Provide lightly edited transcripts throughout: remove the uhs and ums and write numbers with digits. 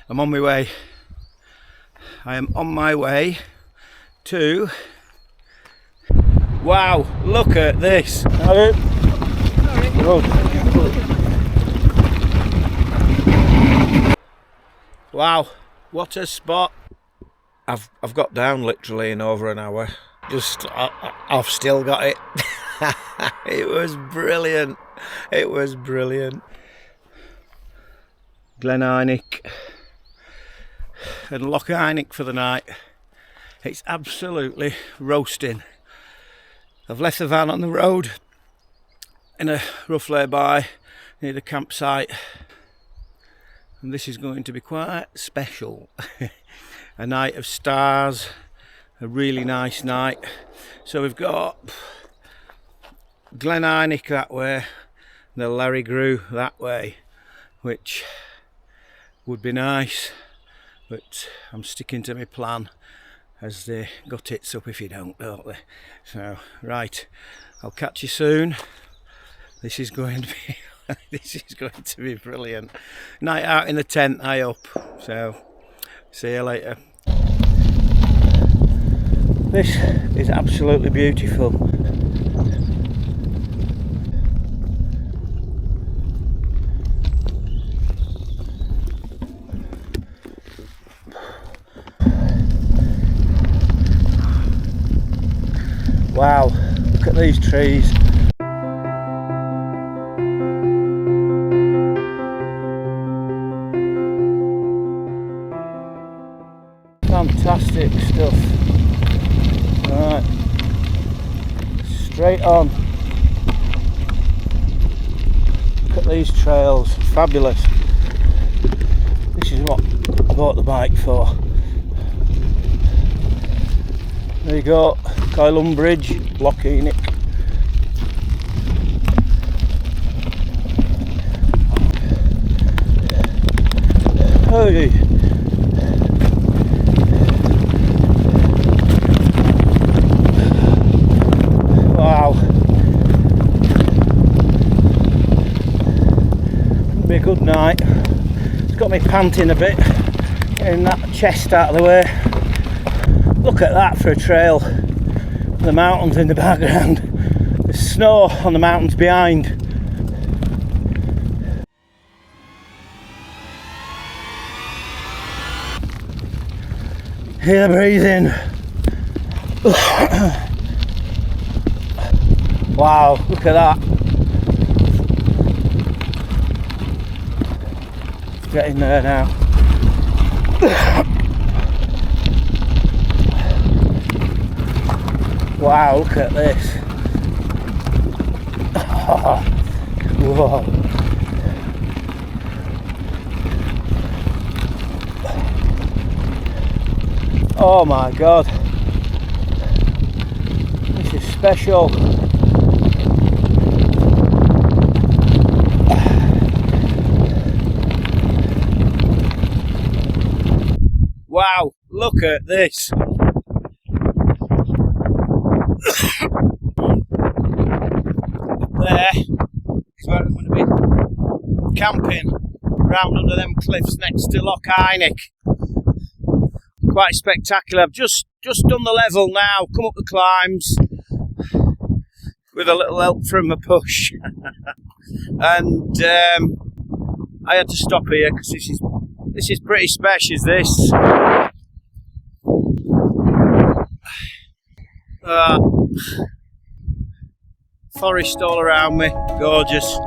I'm on my way. I am on my way to... Wow, look at this. Wow, what a spot. I've got down literally in over an hour. I've still got it. It was brilliant. It was brilliant. Loch Einich and Loch Einich for the night. It's absolutely roasting. I've left the van on the road in a rough lay-by near the campsite, and this is going to be quite special. A night of stars, a really nice night. So we've got Loch Einich that way, the Larry Grew that way, which would be nice, but I'm sticking to my plan, as they got it up if you don't they? So right, I'll catch you soon. This is going to be brilliant. Night out in the tent, I hope. So see you later. This is absolutely beautiful. Wow, look at these trees. Fantastic stuff. Right, straight on. Look at these trails, fabulous. This is what I bought the bike for. There you go, Coilum Bridge, Loch Einich. Hey. Wow. It'll be a good night. It's got me panting a bit, getting that chest out of the way. Look at that for a trail. The mountains in the background. There's snow on the mountains behind. Hear the breathing. Wow, look at that. Getting there now. Wow, look at this. Whoa. Oh my God. This is special. Wow, look at this. There is where I'm going to be camping, round under them cliffs next to Loch Einich. Quite spectacular. I've just done the level now, come up the climbs with a little help from a push. And I had to stop here because this is pretty special, is this. Forest all around me, gorgeous.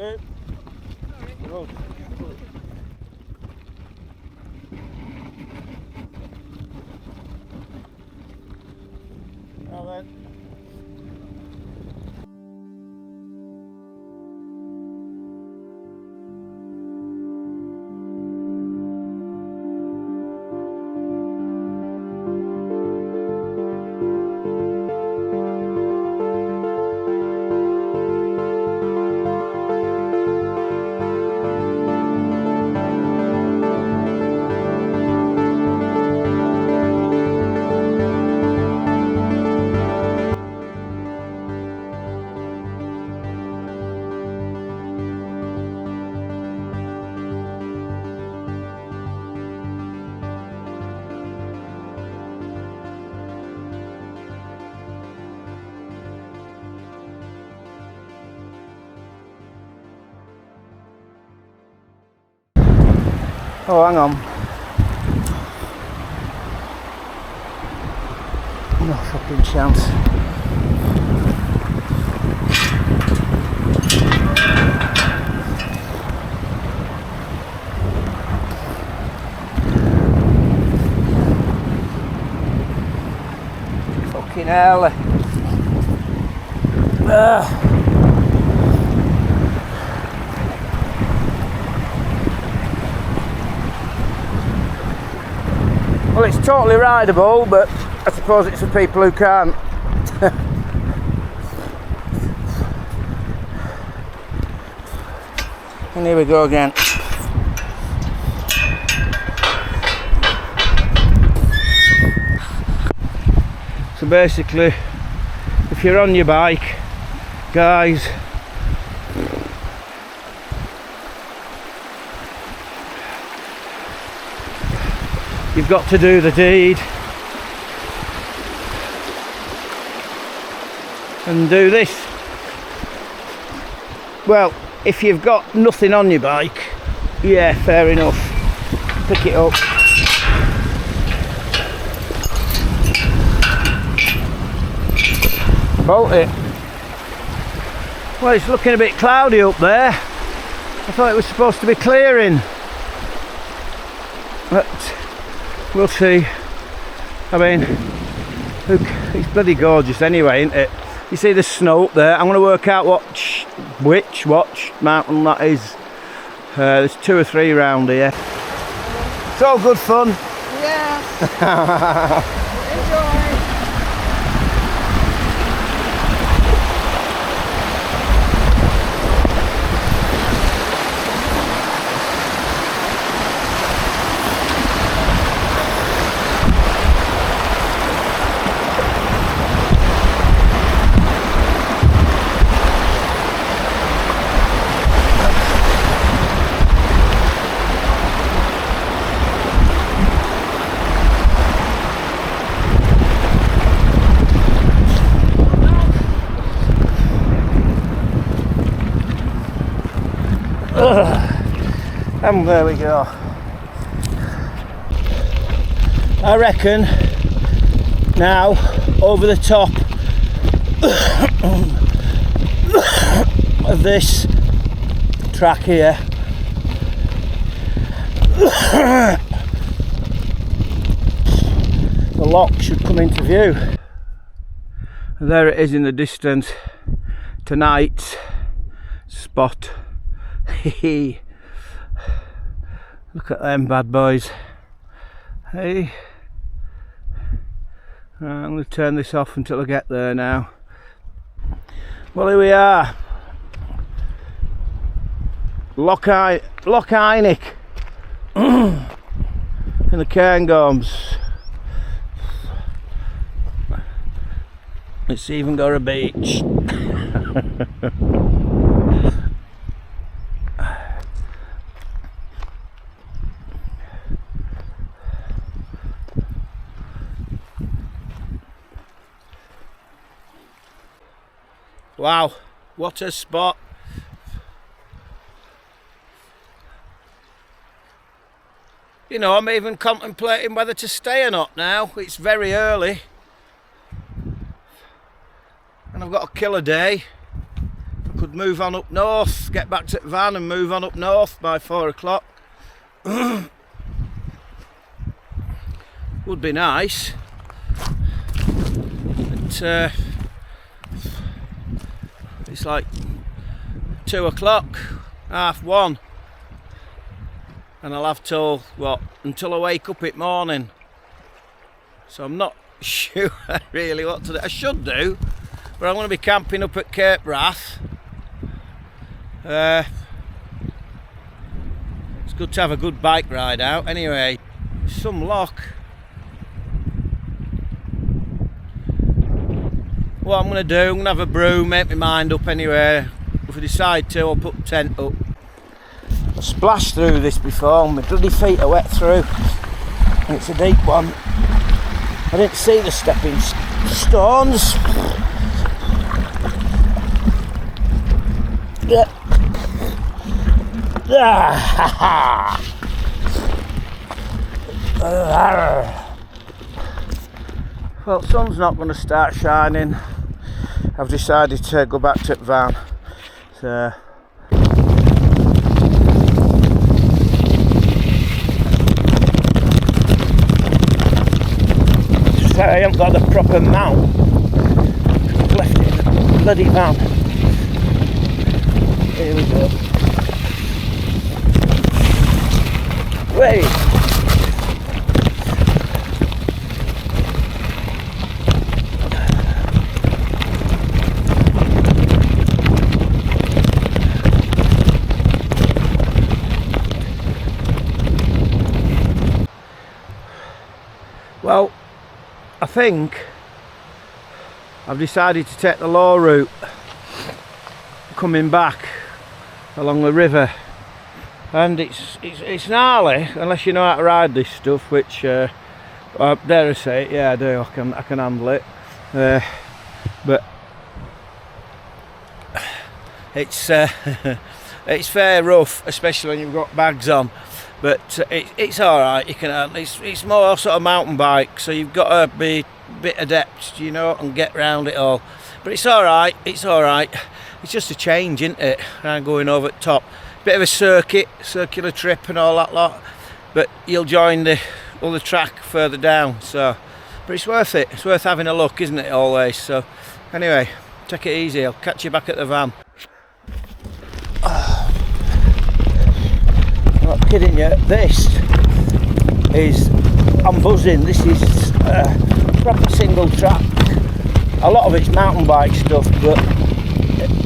it. Good. Now then. Oh, hang on. No fucking chance. Fucking hell. Well, it's totally rideable, but I suppose it's for people who can't. And here we go again. So basically, if you're on your bike, guys, you've got to do the deed and do this. Well, if you've got nothing on your bike, yeah, fair enough, pick it up. Bolt it. Well, it's looking a bit cloudy up there. I thought it was supposed to be clearing, but we'll see. I mean, it's bloody gorgeous anyway, isn't it? You see the snow up there. I'm going to work out which mountain that is. There's 2 or 3 round here. It's all good fun. Yeah. Enjoy. And there we go. I reckon now over the top of this track here, the loch should come into view. And there it is in the distance, tonight's spot. Look at them bad boys. Hey. Right, I'm going to turn this off until I get there now. Well, here we are. Loch Einich in the Cairngorms. It's even got a beach. Wow, what a spot. You know, I'm even contemplating whether to stay or not now. It's very early. And I've got a killer day. could move on up north, get back to the van and move on up north by 4 o'clock. Would be nice. But it's like 2 o'clock, 1:30, and I'll have till what, until I wake up in the morning. So I'm not sure really what to do. I should do, but I'm going to be camping up at Cape Wrath. It's good to have a good bike ride out. Anyway, some loch. What I'm going to do, I'm going to have a brew, make my mind up anyway. If I decide to, I'll put the tent up. I splashed through this before and my bloody feet are wet through. And it's a deep one. I didn't see the stepping stones. Well, the sun's not going to start shining. I've decided to go back to the van. So I haven't got the proper mount. I've left it in the bloody van. Here we go. Wait. Well, I think I've decided to take the low route coming back along the river, and it's gnarly unless you know how to ride this stuff, which dare I say it, yeah I do, I can handle it, but it's it's fair rough, especially when you've got bags on. But it's alright, you can. It's more sort of mountain bike, so you've got to be a bit adept, you know, and get round it all. But it's alright, it's alright. It's just a change, isn't it? And going over the top. Bit of a circular trip and all that lot. But you'll join the other track further down, so. But it's worth it. It's worth having a look, isn't it, always? So, anyway, take it easy. I'll catch you back at the van. I'm not kidding you, this is, I'm buzzing, this is proper single track. A lot of it's mountain bike stuff, but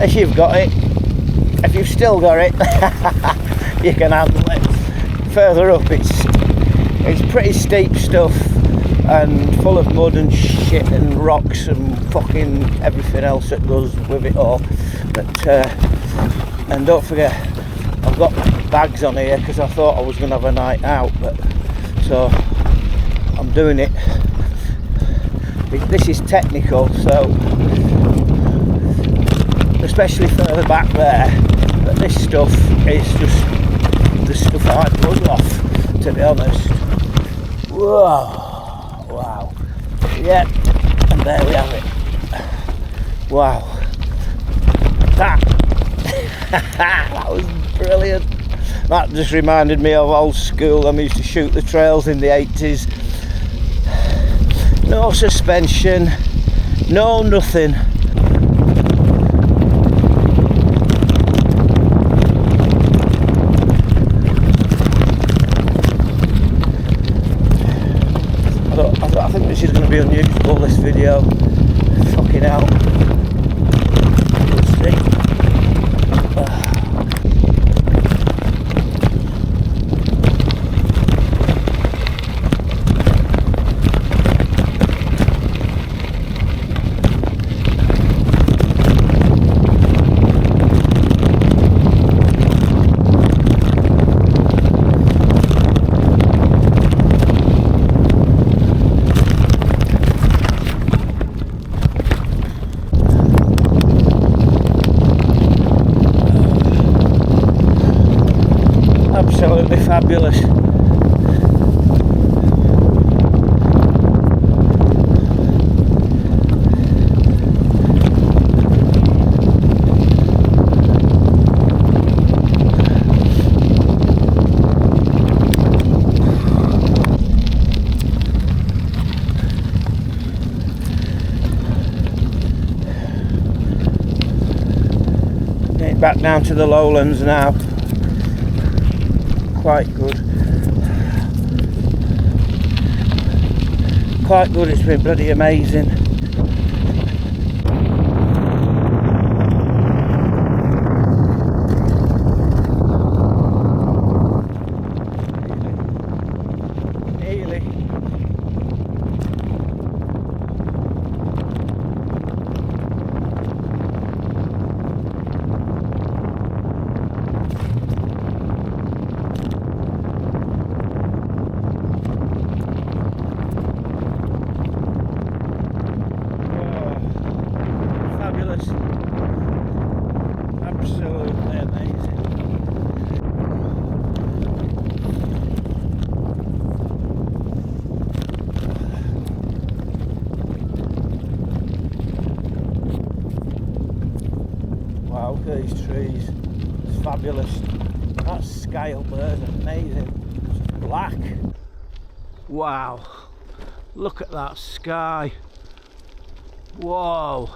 if you've got it, if you've still got it, you can handle it. Further up it's pretty steep stuff and full of mud and shit and rocks and fucking everything else that goes with it all. But and don't forget, I've got bags on here because I thought I was going to have a night out, but so I'm doing it. This is technical, so especially further back there, but this stuff is just the stuff I buzz off, to be honest. Whoa, wow, yeah, and there we have it. Wow, that was brilliant. That just reminded me of old school. I used to shoot the trails in the 80s. No suspension, no nothing. I think this is going to be unusable, this video. Fucking hell. We'll see. it back down to the lowlands now. Quite good. Quite good, it's been bloody amazing. Nearly. Fabulous. Absolutely amazing. Wow, look at these trees. It's fabulous. That scale there's amazing. It's black. Wow. Look at that sky. Whoa.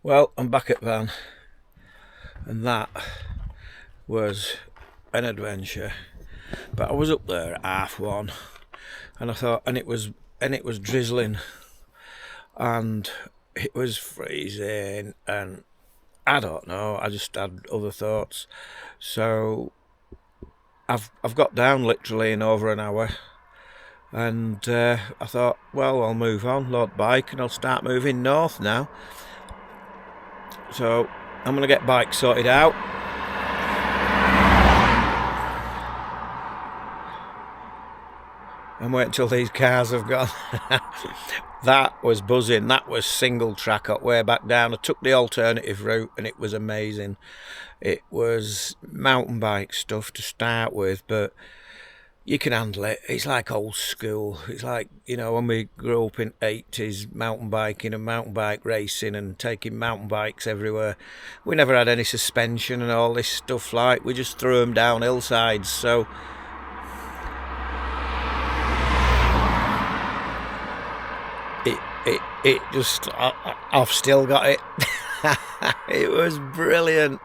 Well, I'm back at Van, and that was an adventure. But I was up there at 1:30, and I thought, and it was drizzling, and it was freezing, and I don't know. I just had other thoughts, so I've got down literally in over an hour. And I thought, well, I'll move on, load bike, and I'll start moving north now. So I'm going to get bike sorted out. And wait until these cars have gone. That was buzzing. That was single track up way back down. I took the alternative route and it was amazing. It was mountain bike stuff to start with, but you can handle it. It's like old school. It's like, you know, when we grew up in 80s, mountain biking and mountain bike racing and taking mountain bikes everywhere. We never had any suspension and all this stuff. Like, we just threw them down hillsides. So it just, I've still got it. It was brilliant.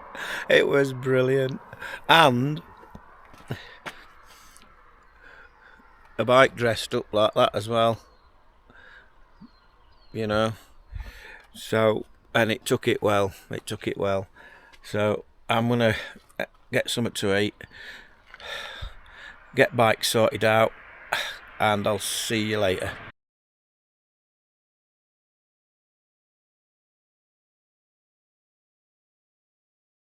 It was brilliant. And a bike dressed up like that as well, you know. So, and it took it well. So I'm gonna get something to eat, get bike sorted out, and I'll see you later.